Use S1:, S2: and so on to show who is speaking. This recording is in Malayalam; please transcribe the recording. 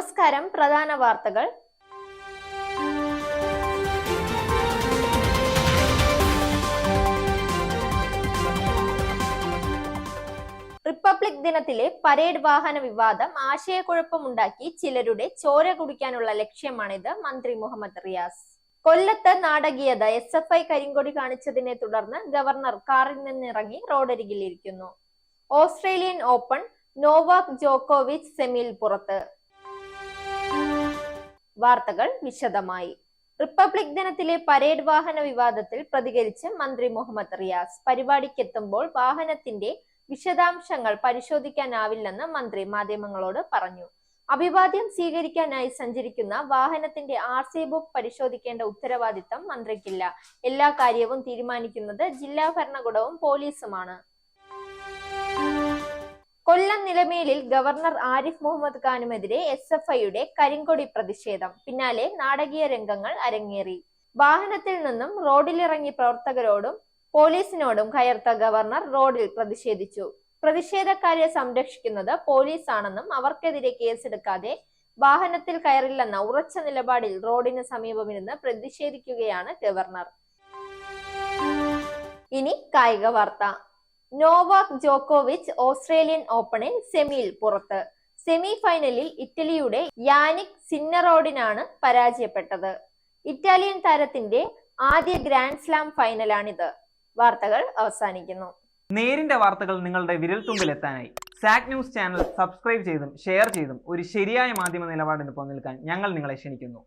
S1: നമസ്കാരം. പ്രധാന വാർത്തകൾ. റിപ്പബ്ലിക് ദിനത്തിലെ പരേഡ് വാഹന വിവാദം ആശയക്കുഴപ്പമുണ്ടാക്കി ചിലരുടെ ചോര കുടിക്കാനുള്ള ലക്ഷ്യമാണിത് മന്ത്രി മുഹമ്മദ് റിയാസ്. കൊല്ലത്ത് നാടകീയത. SFI കരിങ്കൊടി കാണിച്ചതിനെ തുടർന്ന് ഗവർണർ കാറിൽ നിന്നിറങ്ങി റോഡരികിലിരിക്കുന്നു. ഓസ്ട്രേലിയൻ ഓപ്പൺ, നോവാക് ജോക്കോവിച്ച് സെമിയിൽ പുറത്ത്. വാർത്തകൾ വിശദമായി. റിപ്പബ്ലിക് ദിനത്തിലെ പരേഡ് വാഹന വിവാദത്തിൽ പ്രതികരിച്ച് മന്ത്രി മുഹമ്മദ് റിയാസ്. പരിപാടിക്കെത്തുമ്പോൾ വാഹനത്തിന്റെ വിശദാംശങ്ങൾ പരിശോധിക്കാനാവില്ലെന്ന് മന്ത്രി മാധ്യമങ്ങളോട് പറഞ്ഞു. അഭിവാദ്യം സ്വീകരിക്കാനായി സഞ്ചരിക്കുന്ന വാഹനത്തിന്റെ RC ബുക്ക് പരിശോധിക്കേണ്ട ഉത്തരവാദിത്തം മന്ത്രിക്കില്ല. എല്ലാ കാര്യവും തീരുമാനിക്കുന്നത് ജില്ലാ ഭരണകൂടവും പോലീസുമാണ്. കൊല്ലം നിലമേലിൽ ഗവർണർ ആരിഫ് മുഹമ്മദ് ഖാനുമെതിരെ SFIയുടെ കരിങ്കൊടി പ്രതിഷേധം. പിന്നാലെ നാടകീയ രംഗങ്ങൾ അരങ്ങേറി. വാഹനത്തിൽ നിന്നും റോഡിലിറങ്ങി പ്രവർത്തകരോടും പോലീസിനോടും കയർത്ത ഗവർണർ റോഡിൽ പ്രതിഷേധിച്ചു. പ്രതിഷേധക്കാരെ സംരക്ഷിക്കുന്നത് പോലീസാണെന്നും അവർക്കെതിരെ കേസെടുക്കാതെ വാഹനത്തിൽ കയറില്ലെന്ന ഉറച്ച നിലപാടിൽ റോഡിന് സമീപമിരുന്ന് പ്രതിഷേധിക്കുകയാണ് ഗവർണർ. ഇനി കായിക വാർത്ത. നോവാക് ജോക്കോവിച്ച് ഓസ്ട്രേലിയൻ ഓപ്പണിൽ സെമിയിൽ പുറത്ത്. സെമി ഫൈനലിൽ ഇറ്റലിയുടെ യാനിക് സിന്നറോഡിനാണ് പരാജയപ്പെട്ടത്. ഇറ്റാലിയൻ താരത്തിന്റെ ആദ്യ ഗ്രാൻഡ് സ്ലാം ഫൈനലാണിത്. വാർത്തകൾ അവസാനിക്കുന്നു.
S2: നേരിന്റെ വാർത്തകൾ നിങ്ങളുടെ വിരൽത്തുമ്പിലെത്താനായി സാക് ന്യൂസ് ചാനൽ സബ്സ്ക്രൈബ് ചെയ്തും ഷെയർ ചെയ്തും ഒരു ശരിയായ മാധ്യമ നിലപാടിന് നിൽക്കാൻ ഞങ്ങൾ നിങ്ങളെ ക്ഷണിക്കുന്നു.